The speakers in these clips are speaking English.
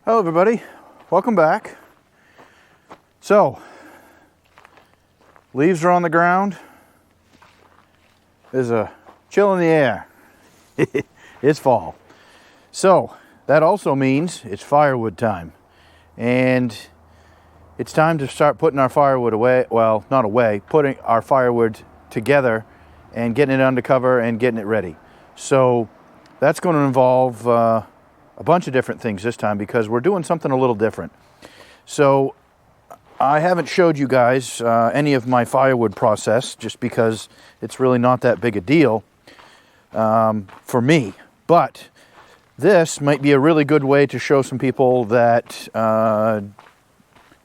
Hello everybody, welcome back. So, leaves are on the ground. There's a chill in the air. It's fall. So, that also means it's firewood time. And it's time to start putting our firewood away. Well, not away, putting our firewood together and getting it under cover and getting it ready. So, that's going to involve a bunch of different things this time because we're doing something a little different. So I haven't showed you guys any of my firewood process just because it's really not that big a deal for me. But this might be a really good way to show some people that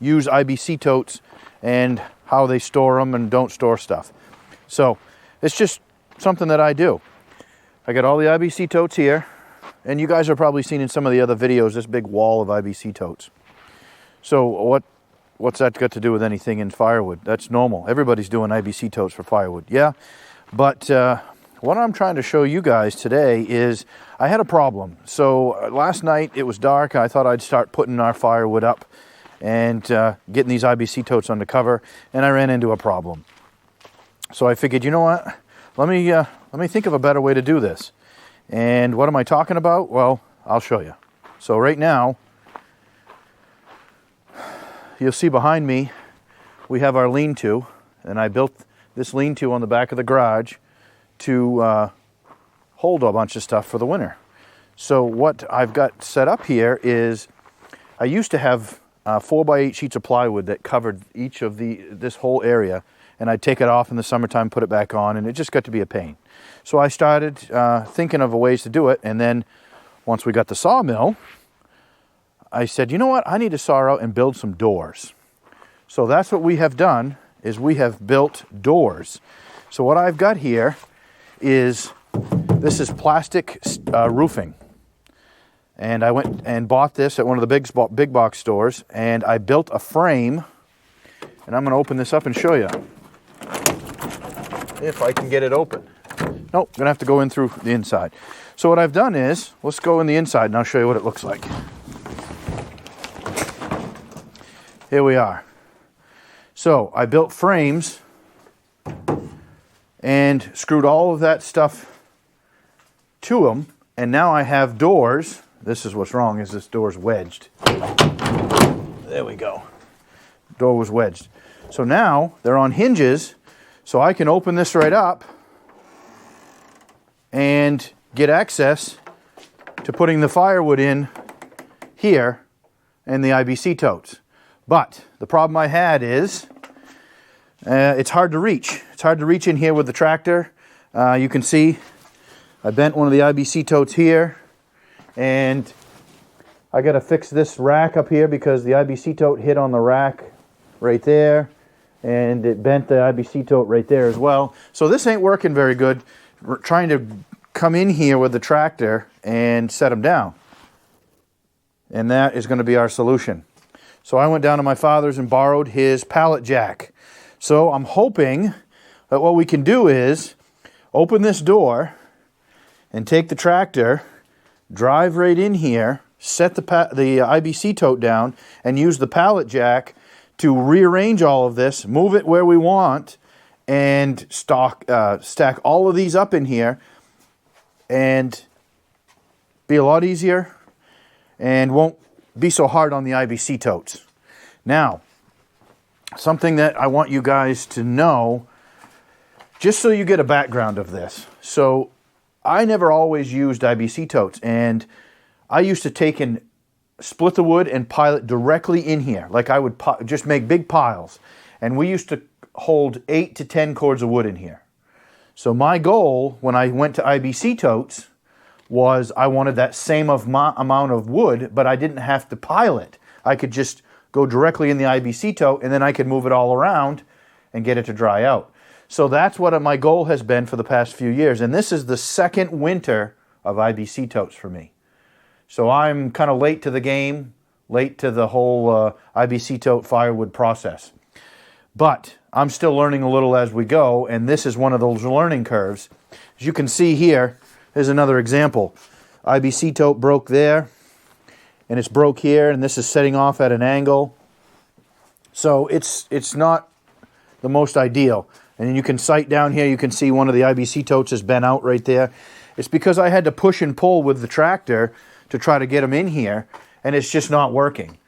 use IBC totes and how they store them and don't store stuff. So it's just something that I do. I got all the IBC totes here. And you guys have probably seen in some of the other videos this big wall of IBC totes. So what's that got to do with anything in firewood? That's normal. Everybody's doing IBC totes for firewood. Yeah, but what I'm trying to show you guys today is I had a problem. So last night it was dark. I thought I'd start putting our firewood up and getting these IBC totes under cover, and I ran into a problem. So I figured, you know what? Let me think of a better way to do this. And what am I talking about? Well, I'll show you. So right now, you'll see behind me, we have our lean-to, and I built this lean-to on the back of the garage to hold a bunch of stuff for the winter. So what I've got set up here is, I used to have 4x8 sheets of plywood that covered each of this whole area, and I'd take it off in the summertime, put it back on, and it just got to be a pain. So I started thinking of ways to do it, and then once we got the sawmill, I said, you know what, I need to saw out and build some doors. So that's what we have done, is we have built doors. So what I've got here is, this is plastic roofing. And I went and bought this at one of the big box stores, and I built a frame, and I'm going to open this up and show you. If I can get it open. Nope, gonna have to go in through the inside. So what I've done is, let's go in the inside and I'll show you what it looks like. Here we are. So I built frames and screwed all of that stuff to them, and now I have doors. This is what's wrong, is this door's wedged. There we go. Door was wedged. So now they're on hinges, so I can open this right up and get access to putting the firewood in here and the IBC totes. But the problem I had is it's hard to reach. It's hard to reach in here with the tractor. You can see I bent one of the IBC totes here, and I got to fix this rack up here because the IBC tote hit on the rack right there, and it bent the IBC tote right there as well. So this ain't working very good. We're trying to come in here with the tractor and set them down. And that is going to be our solution. So I went down to my father's and borrowed his pallet jack. So I'm hoping that what we can do is open this door and take the tractor, drive right in here, set the IBC tote down, and use the pallet jack to rearrange all of this, move it where we want, and stack all of these up in here, and be a lot easier and won't be so hard on the IBC totes. Now, something that I want you guys to know, just so you get a background of this. So I never always used IBC totes, and I used to take and split the wood and pile it directly in here. Like I would just make big piles, and we used to hold 8 to 10 cords of wood in here. So my goal when I went to IBC totes was I wanted that same amount of wood, but I didn't have to pile it. I could just go directly in the IBC tote, and then I could move it all around and get it to dry out. So that's what my goal has been for the past few years, and this is the second winter of IBC totes for me. So I'm kind of late to the game, late to the whole IBC tote firewood process. But I'm still learning a little as we go, and this is one of those learning curves. As you can see here, here's another example. IBC tote broke there, and it's broke here, and this is setting off at an angle. So it's not the most ideal. And you can sight down here, you can see one of the IBC totes has been out right there. It's because I had to push and pull with the tractor to try to get them in here, and it's just not working.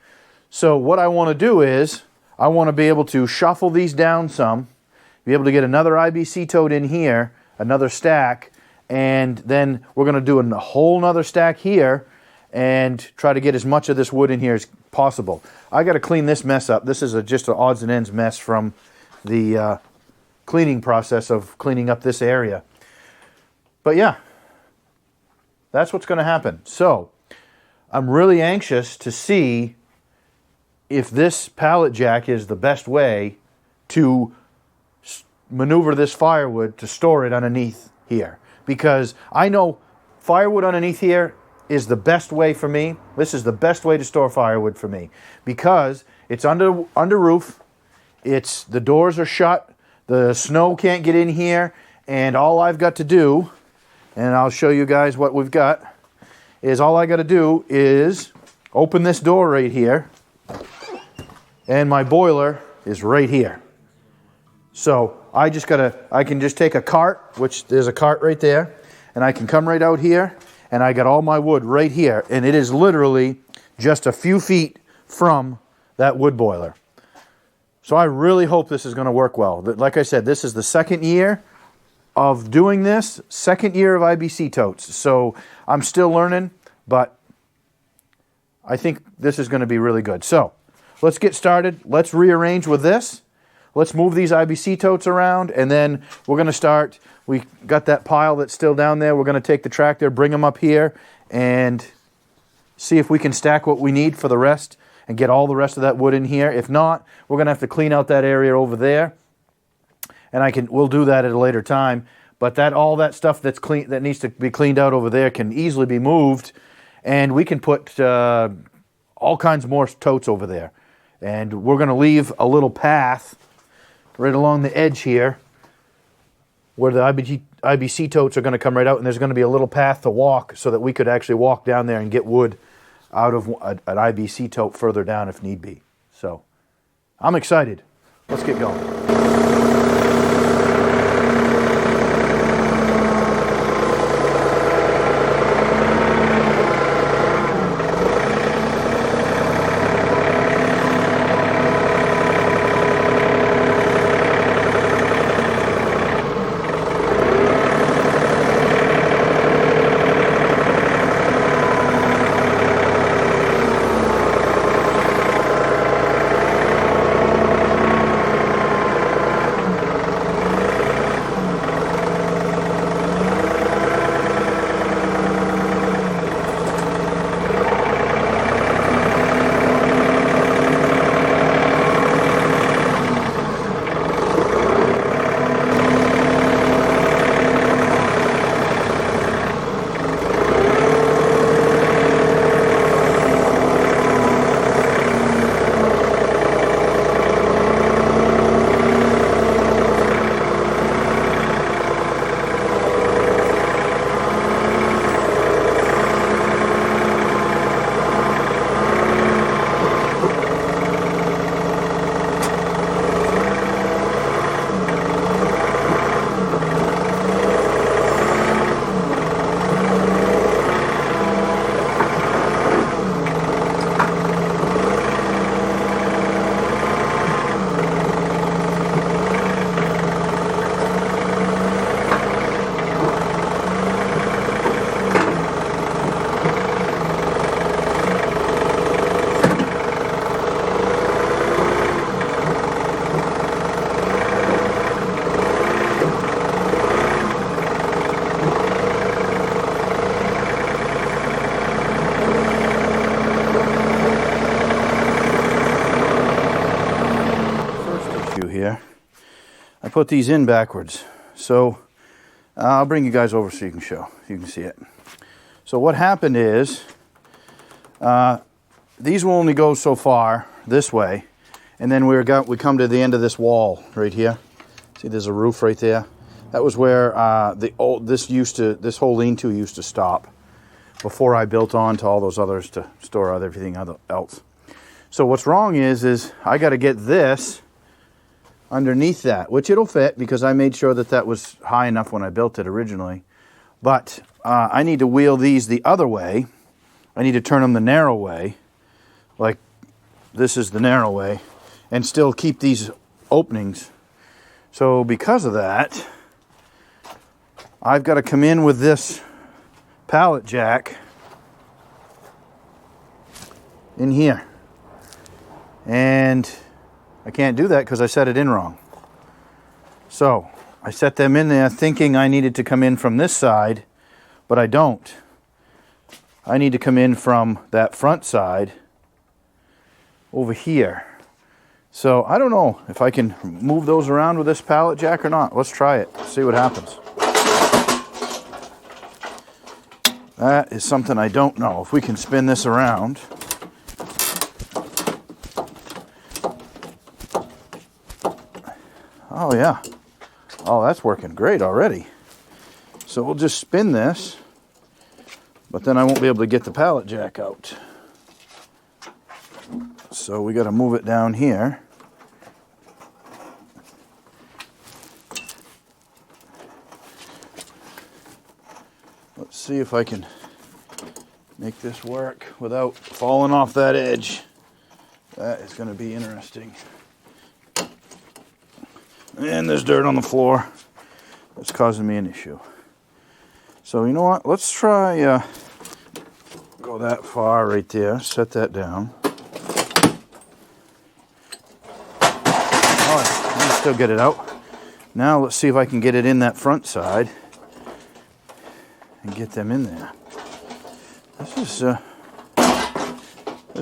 So what I want to do is, I want to be able to shuffle these down some, be able to get another IBC tote in here, another stack, and then we're going to do a whole nother stack here and try to get as much of this wood in here as possible. I got to clean this mess up. This is just an odds and ends mess from the cleaning process of cleaning up this area. But yeah, that's what's going to happen. So I'm really anxious to see if this pallet jack is the best way to maneuver this firewood to store it underneath here. Because I know firewood underneath here is the best way for me. This is the best way to store firewood for me. Because it's under roof, the doors are shut, the snow can't get in here, and all I've got to do, and I'll show you guys what we've got, is all I got to do is open this door right here, and my boiler is right here. So I can just take a cart, which there's a cart right there, and I can come right out here, and I got all my wood right here, and it is literally just a few feet from that wood boiler. So I really hope this is going to work well. Like I said, this is the second year of doing this, second year of IBC totes. So I'm still learning, but I think this is going to be really good. So let's get started. Let's rearrange with this. Let's move these IBC totes around, and then we're going to start. We got that pile that's still down there. We're going to take the tractor, bring them up here, and see if we can stack what we need for the rest and get all the rest of that wood in here. If not, we're going to have to clean out that area over there, and we'll do that at a later time. But all that stuff that needs to be cleaned out over there can easily be moved, and we can put all kinds more totes over there. And we're going to leave a little path right along the edge here where the IBC totes are going to come right out, and there's going to be a little path to walk so that we could actually walk down there and get wood out of an IBC tote further down if need be. So I'm excited. Let's get going. I put these in backwards. So I'll bring you guys over so you can see it. So what happened is these will only go so far this way, and then we come to the end of this wall right here. See, there's a roof right there. That was where this whole lean-to used to stop. before I built on to all those others to store everything else. So what's wrong is I got to get this underneath that, which it'll fit because I made sure that that was high enough when I built it originally. But I need to wheel these the other way. I need to turn them the narrow way, like this is the narrow way, and still keep these openings. So because of that, I've got to come in with this pallet jack in here. And I can't do that because I set it in wrong. So I set them in there thinking I needed to come in from this side, but I don't. I need to come in from that front side over here. So I don't know if I can move those around with this pallet jack or not. Let's try it, see what happens. That is something I don't know. If we can spin this around. Oh yeah. Oh, that's working great already. So we'll just spin this, but then I won't be able to get the pallet jack out. So we got to move it down here. Let's see if I can make this work without falling off that edge. That is going to be interesting. And there's dirt on the floor. That's causing me an issue. So you know what? Let's try go that far right there. Set that down. All right, I can still get it out. Now let's see if I can get it in that front side and get them in there. This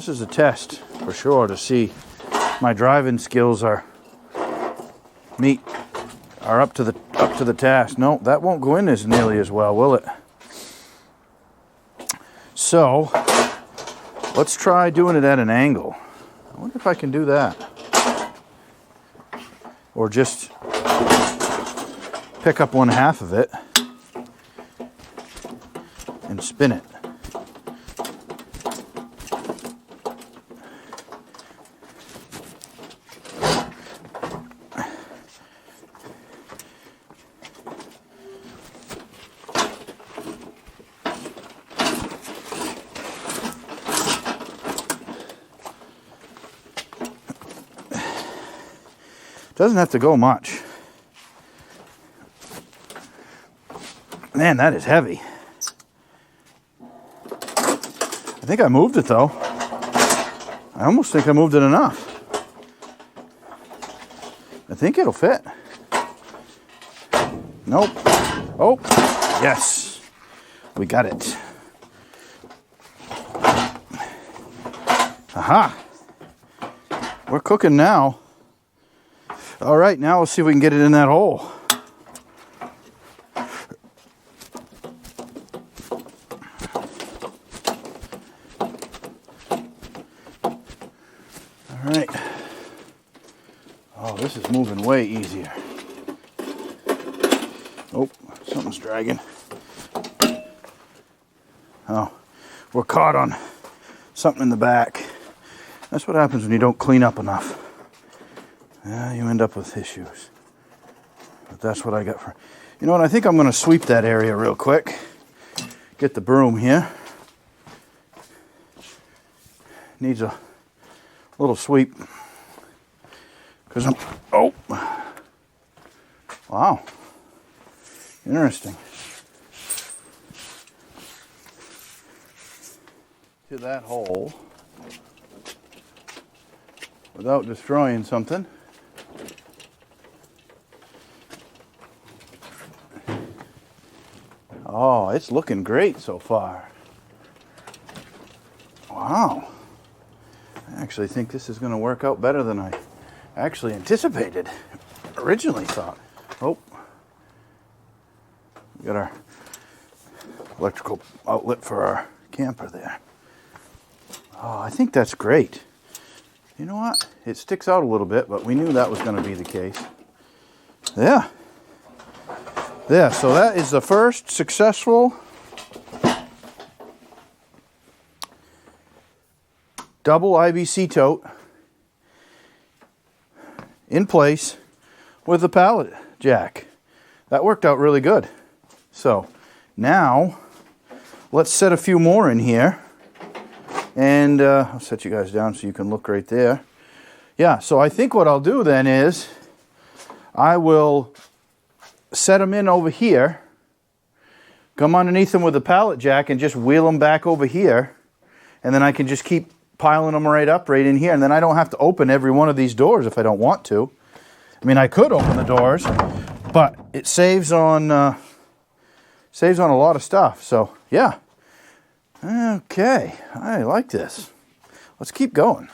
is a test for sure to see my driving skills are up to the task. No, that won't go in as nearly as well, will it? So let's try doing it at an angle. I wonder if I can do that, or just pick up one half of it and spin it. Doesn't have to go much. Man, that is heavy. I think I moved it though. I almost think I moved it enough. I think it'll fit. Nope. Oh, yes. We got it. Aha. We're cooking now. All right, now let's see if we can get it in that hole. All right. Oh, this is moving way easier. Oh, something's dragging. Oh, we're caught on something in the back. That's what happens when you don't clean up enough. Yeah, you end up with issues. But that's what I got for... You know what, I think I'm going to sweep that area real quick. Get the broom here. Needs a little sweep. Because I'm... Oh! Wow. Interesting. To that hole. Without destroying something. Oh, it's looking great so far. Wow. I actually think this is going to work out better than I actually anticipated. Originally thought. Oh. We got our electrical outlet for our camper there. Oh, I think that's great. You know what? It sticks out a little bit, but we knew that was going to be the case. Yeah. Yeah, so that is the first successful double IBC tote in place with the pallet jack. That worked out really good. So now let's set a few more in here, and I'll set you guys down so you can look right there. Yeah, so I think what I'll do then is I will set them in over here, come underneath them with the pallet jack and just wheel them back over here, and then I can just keep piling them right up right in here, and then I don't have to open every one of these doors if I don't want to. I mean, I could open the doors, but it saves on a lot of stuff. So yeah, okay, I like this. Let's keep going.